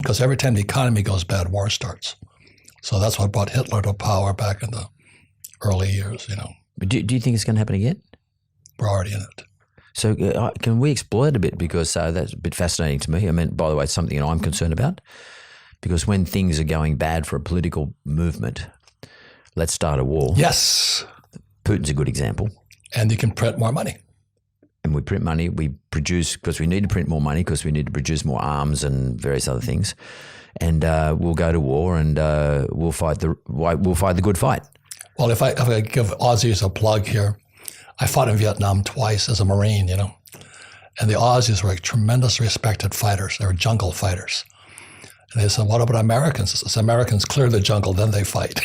because every time the economy goes bad, war starts. So that's what brought Hitler to power back in the early years, Do you think it's going to happen again? We're already in it. So can we explore it a bit? Because that's a bit fascinating to me. I mean, by the way, it's something I'm concerned about. Because when things are going bad for a political movement, let's start a war. Yes. Putin's a good example. And you can print more money. And we print money. We produce, because we need to print more money, because we need to produce more arms and various other things. And we'll go to war, and we'll fight the good fight. Well, if I give Aussies a plug here, I fought in Vietnam twice as a Marine, and the Aussies were tremendously respected fighters. They were jungle fighters. And they said, what about Americans? As Americans clear the jungle, then they fight.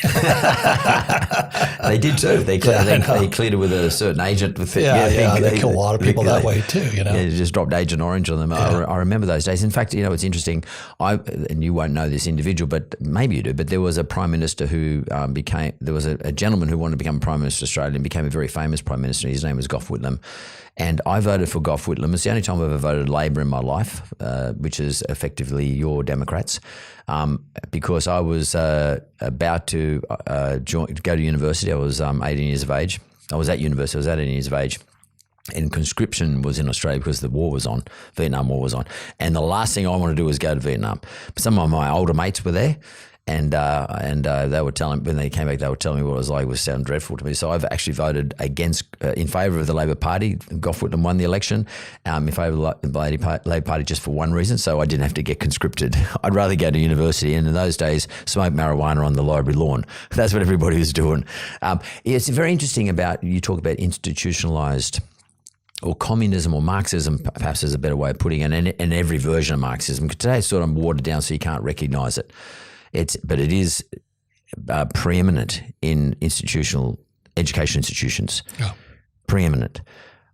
They did too. They cleared it with a certain agent. They kill a lot of people that way too, Yeah, they just dropped Agent Orange on them. Yeah. I remember those days. In fact, it's interesting. And you won't know this individual, but maybe you do, but there was a Prime Minister who there was a gentleman who wanted to become Prime Minister of Australia and became a very famous Prime Minister. His name was Gough Whitlam. And I voted for Gough Whitlam. It's the only time I've ever voted Labor in my life, which is effectively your Democrats, because I was about to go to university. I was 18 years of age. I was at university. I was 18 years of age. And conscription was in Australia because the war was on, Vietnam War was on. And the last thing I wanted to do was go to Vietnam. Some of my older mates were there. And they were telling, when they came back, they were telling me what it was like. It was sounding dreadful to me. So I've actually voted in favour of the Labor Party. Gough Whitlam won the election in favour of the Labor Party just for one reason, so I didn't have to get conscripted. I'd rather go to university, and in those days, smoke marijuana on the library lawn. That's what everybody was doing. It's very interesting you talk about institutionalised, or communism or Marxism, perhaps is a better way of putting it, and every version of Marxism. Today it's sort of watered down so you can't recognise it. But it is preeminent in education institutions. Yeah. Preeminent,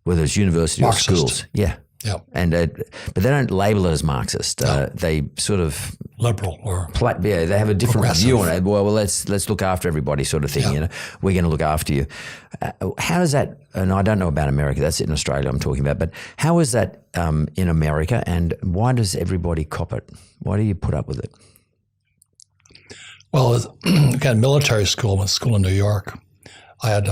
whether it's university Marxist. Or schools. Yeah. Yeah. And but they don't label it as Marxist. No. They sort of liberal or they have a different view on it. Well, let's look after everybody, sort of thing. Yeah. We're going to look after you. How does that? And I don't know about America. That's in Australia. I'm talking about. But how is that in America? And why does everybody cop it? Why do you put up with it? Well, again, military school in New York. I had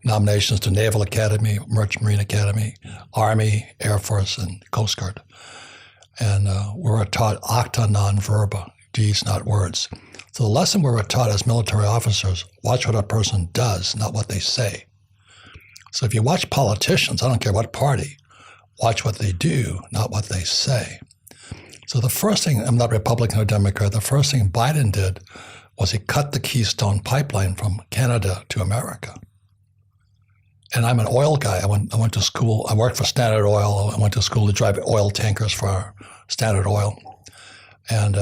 nominations to Naval Academy, Merchant Marine Academy, Army, Air Force, and Coast Guard. And we were taught acta non verba, deeds, not words. So the lesson we were taught as military officers, watch what a person does, not what they say. So if you watch politicians, I don't care what party, watch what they do, not what they say. So the first thing, I'm not Republican or Democrat, the first thing Biden did was he cut the Keystone pipeline from Canada to America. And I'm an oil guy. I went to school. I worked for Standard Oil. I went to school to drive oil tankers for Standard Oil. And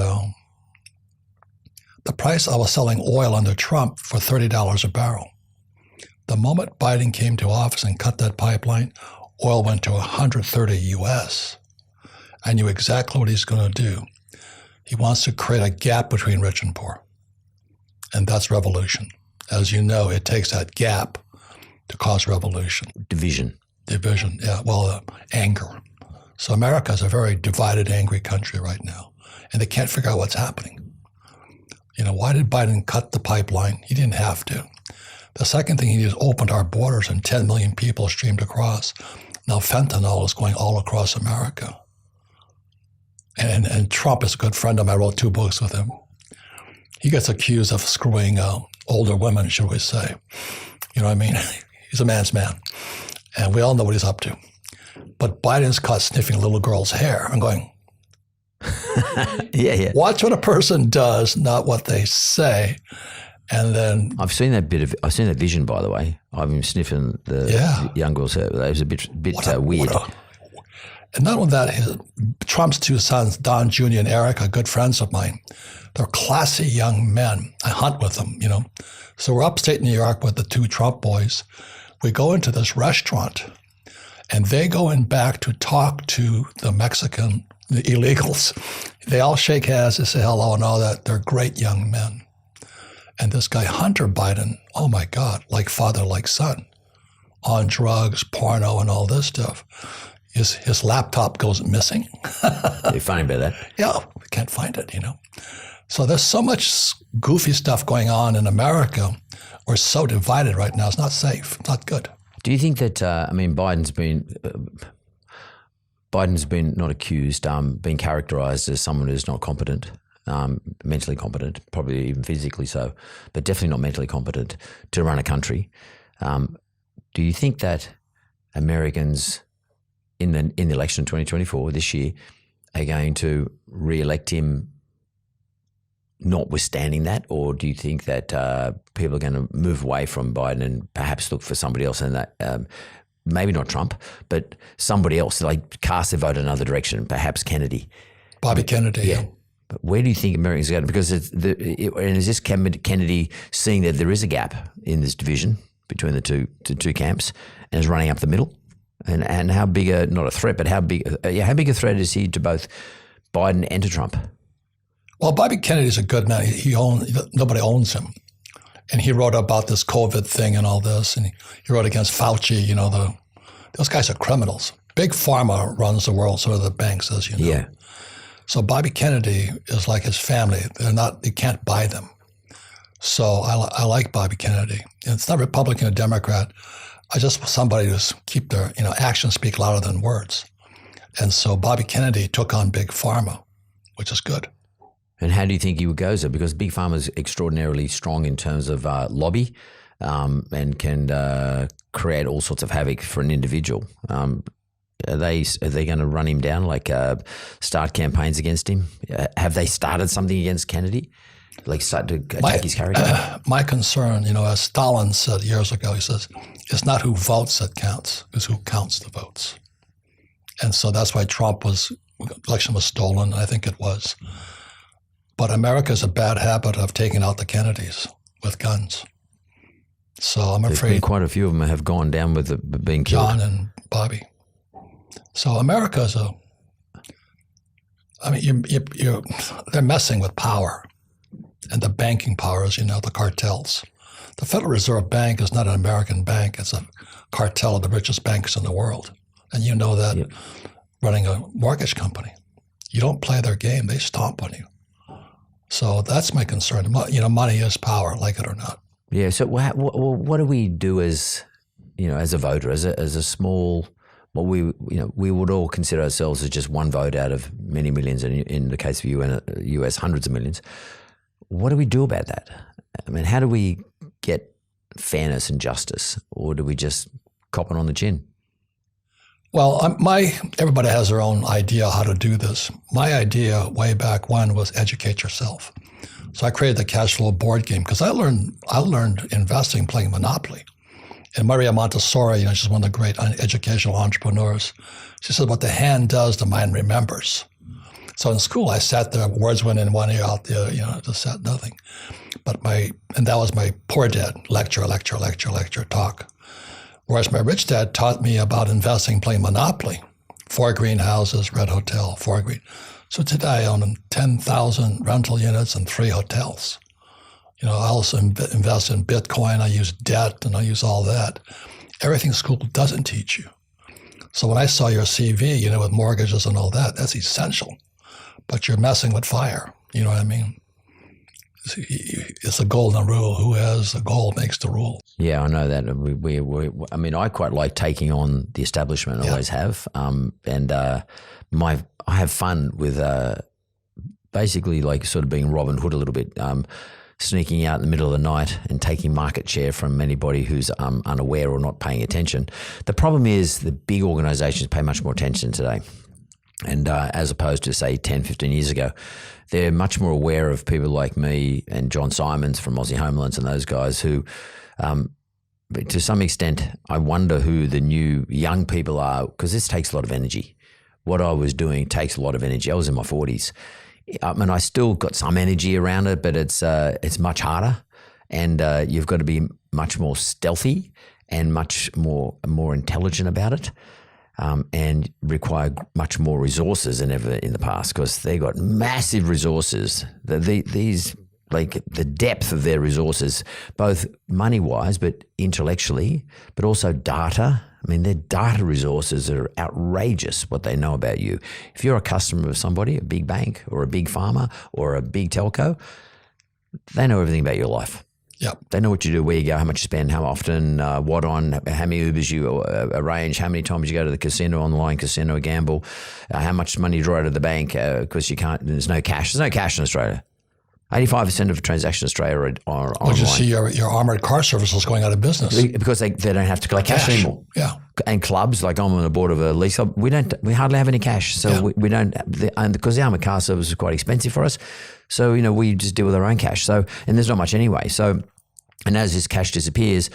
the price, I was selling oil under Trump for $30 a barrel. The moment Biden came to office and cut that pipeline, oil went to $130 US. I knew exactly what he's going to do. He wants to create a gap between rich and poor. And that's revolution. As you know, it takes that gap to cause revolution. Division, yeah. Well, anger. So America is a very divided, angry country right now. And they can't figure out what's happening. Why did Biden cut the pipeline? He didn't have to. The second thing, he just opened our borders and 10 million people streamed across. Now fentanyl is going all across America. And Trump is a good friend of mine. I wrote 2 books with him. He gets accused of screwing older women, should we say. You know what I mean? He's a man's man. And we all know what he's up to. But Biden's caught sniffing a little girl's hair. I'm going, yeah. Watch what a person does, not what they say. And then I've seen that vision, by the way. I've been sniffing the young girl's hair. That was a bit weird. And not only that, Trump's 2 sons, Don Jr. and Eric, are good friends of mine. They're classy young men. I hunt with them, So we're upstate New York with the 2 Trump boys. We go into this restaurant, and they go in back to talk to the Mexican illegals. They all shake hands, they say hello and all that. They're great young men. And this guy, Hunter Biden, oh my God, like father, like son, on drugs, porno, and all this stuff. his laptop goes missing. You're funny about that. Yeah, we can't find it, So there's so much goofy stuff going on in America. We're so divided right now. It's not safe. It's not good. Do you think that, Biden's been not accused, been characterized as someone who's not competent, mentally competent, probably even physically so, but definitely not mentally competent to run a country. Do you think that Americans in the election of 2024 this year are going to re-elect him notwithstanding that, or do you think that people are going to move away from Biden and perhaps look for somebody else, and that maybe not Trump, but somebody else, like cast their vote in another direction, perhaps Kennedy? Bobby Kennedy. Yeah. But where do you think Americans are going? Because and is this Kennedy seeing that there is a gap in this division between the two camps and is running up the middle? And how big not a threat, but how big a threat is he to both Biden and to Trump? Well, Bobby Kennedy's a good man. Nobody owns him. And he wrote about this COVID thing and all this, and he wrote against Fauci. Those guys are criminals. Big Pharma runs the world, so do the banks, as you know. Yeah. So Bobby Kennedy is like his family. You can't buy them. So I like Bobby Kennedy. And it's not Republican or Democrat. I just want somebody to keep their, actions speak louder than words. And so Bobby Kennedy took on Big Pharma, which is good. And how do you think he would go, sir? Because Big Pharma is extraordinarily strong in terms of lobby and can create all sorts of havoc for an individual. Are they going to run him down, start campaigns against him? Have they started something against Kennedy? Start to attack his character? My concern, as Stalin said years ago, he says, it's not who votes that counts, it's who counts the votes. And so that's why election was stolen, I think it was. But America has a bad habit of taking out the Kennedys with guns. So I'm afraid quite a few of them have gone down with being killed. John and Bobby. So America is they're messing with power and the banking powers, the cartels. The Federal Reserve Bank is not an American bank. It's a cartel of the richest banks in the world. And you know that running a mortgage company. You don't play their game, they stomp on you. So that's my concern. Money is power, like it or not. Yeah. So what do we do as a voter, as a small? Well, we would all consider ourselves as just one vote out of many millions, and in the case of US, hundreds of millions. What do we do about that? I mean, how do we get fairness and justice, or do we just cop it on the chin? Well, everybody has their own idea how to do this. My idea way back when was educate yourself. So I created the cash flow board game because I learned investing playing Monopoly. And Maria Montessori, she's one of the great educational entrepreneurs. She said, what the hand does, the mind remembers. So in school, I sat there, words went in one ear, out the other, just sat nothing. And that was my poor dad, lecture, talk. Whereas my rich dad taught me about investing, playing Monopoly. 4 greenhouses, Red Hotel, 4 green. So today I own 10,000 rental units and 3 hotels. I also invest in Bitcoin. I use debt and I use all that. Everything school doesn't teach you. So when I saw your CV, with mortgages and all that, that's essential. But you're messing with fire. You know what I mean? It's a golden rule. Who has the gold makes the rule. Yeah, I know that. I quite like taking on the establishment. I always have. I have fun with basically sort of being Robin Hood a little bit, sneaking out in the middle of the night and taking market share from anybody who's unaware or not paying attention. The problem is the big organizations pay much more attention today. And as opposed to, say, 10, 15 years ago, they're much more aware of people like me and John Simons from Aussie Homelands and those guys who, to some extent, I wonder who the new young people are, because this takes a lot of energy. What I was doing takes a lot of energy. I was in my 40s. I still got some energy around it, but it's much harder, and you've got to be much more stealthy and much more intelligent about it. And require much more resources than ever in the past, because they got massive resources. The depth of their resources, both money-wise, but intellectually, but also data I mean, their data resources are outrageous, what they know about you. If you're a customer of somebody, a big bank or a big pharma or a big telco, they know everything about your life. Yep. They know what you do, where you go, how much you spend, how often, what on, how many Ubers you arrange, how many times you go to the casino, online casino, gamble, how much money you draw out of the bank because you can't. There's no cash. There's no cash in Australia. 85% of transactions in Australia are online. Well, you see your armored car services going out of business because they don't have to collect cash anymore. Yeah. And clubs, like I'm on the board of a lease club, we hardly have any cash. So we don't, and because the armored car service is quite expensive for us. So, we just deal with our own cash. So, and there's not much anyway. So, and as this cash disappears,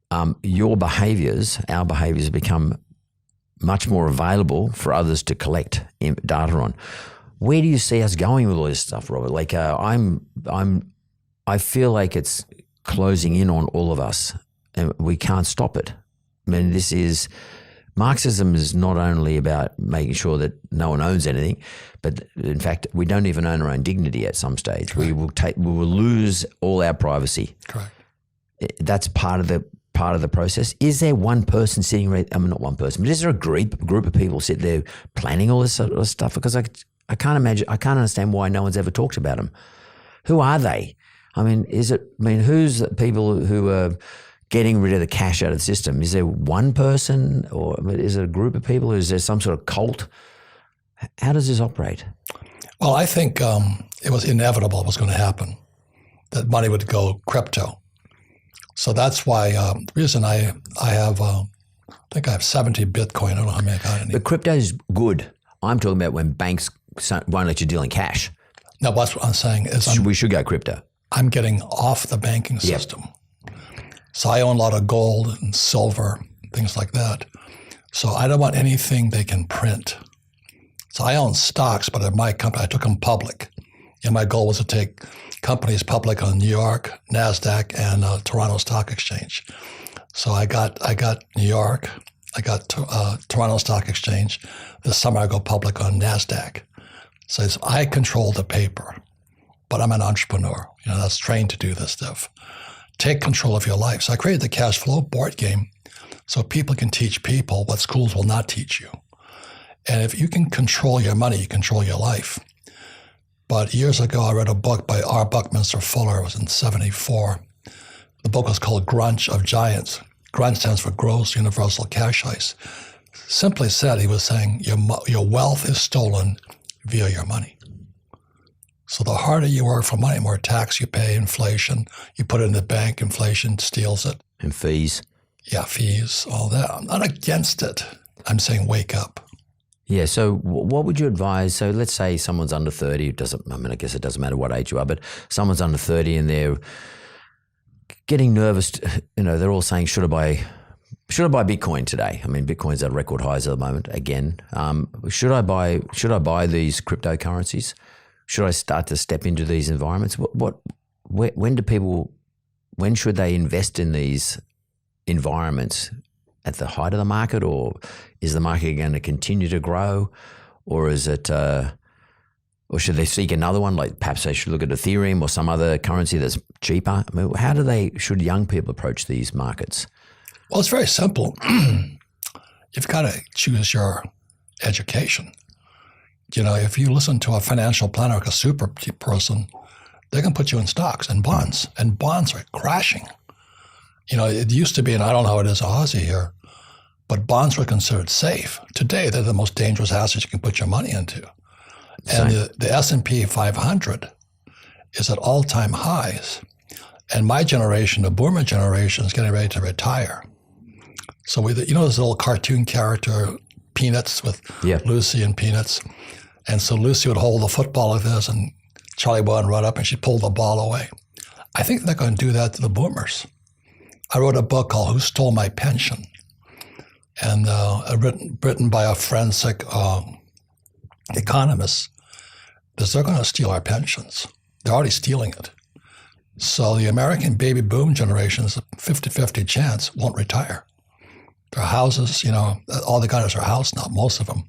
our behaviors become much more available for others to collect data on. Where do you see us going with all this stuff, Robert? Like, I feel like it's closing in on all of us, and we can't stop it. I mean, Marxism is not only about making sure that no one owns anything, but in fact, we don't even own our own dignity at some stage. Correct. We will lose all our privacy. Correct. That's part of the process. Is there one person sitting? Not one person, but is there a group of people sitting there planning all this sort of stuff? Because I can't imagine. I can't understand why no one's ever talked about them. Who are they? I mean, who's the people who are getting rid of the cash out of the system? Is there one person, or is it a group of people? Is there some sort of cult? How does this operate? Well, I think it was inevitable it was going to happen, that money would go crypto. So that's why the reason I have, I think I have 70 Bitcoin. I don't know how many I got. But crypto is good. I'm talking about when banks won't let you deal in cash. No, that's what I'm saying is we should go crypto. I'm getting off the banking system. Yep. So I own a lot of gold and silver, things like that. So I don't want anything they can print. So I own stocks, but at my company, I took them public. And my goal was to take companies public on New York, NASDAQ, and Toronto Stock Exchange. So I got New York, I got Toronto Stock Exchange. This summer I go public on NASDAQ. So I control the paper, but I'm an entrepreneur. That's trained to do this stuff. Take control of your life. So I created the cash flow board game so people can teach people what schools will not teach you. And if you can control your money, you control your life. But years ago, I read a book by R. Buckminster Fuller. It was in 1974. The book was called Grunch of Giants. Grunch stands for Gross Universal Cash Ice. Simply said, he was saying your wealth is stolen via your money. So the harder you work for money, more tax you pay, inflation. You put it in the bank, inflation steals it. And fees. Yeah, fees, all that. I'm not against it. I'm saying wake up. Yeah, so what would you advise? So let's say someone's under 30. I guess it doesn't matter what age you are, but someone's under 30 and they're getting nervous. They're all saying, should I buy Bitcoin today? I mean, Bitcoin's at record highs at the moment again. Should I buy these cryptocurrencies? Should I start to step into these environments? When should they invest in these environments? At the height of the market, or is the market going to continue to grow, or is it, or should they seek another one? Like perhaps they should look at Ethereum or some other currency that's cheaper. I mean, should young people approach these markets? Well, it's very simple. You've got to choose your education. If you listen to a financial planner like a super person, they can put you in stocks and bonds are crashing. It used to be, and I don't know how it is in Aussie here, but bonds were considered safe. Today, they're the most dangerous assets you can put your money into. And the S&P 500 is at all-time highs. And my generation, the boomer generation, is getting ready to retire. So this little cartoon character, Peanuts, with Lucy and Peanuts. And so Lucy would hold the football like this, and Charlie would run up, and she'd pull the ball away. I think they're going to do that to the boomers. I wrote a book called Who Stole My Pension? And written by a forensic economist, because they're going to steal our pensions. They're already stealing it. So the American baby boom generation is a 50-50 chance won't retire. Their houses, all they got is their house now, most of them.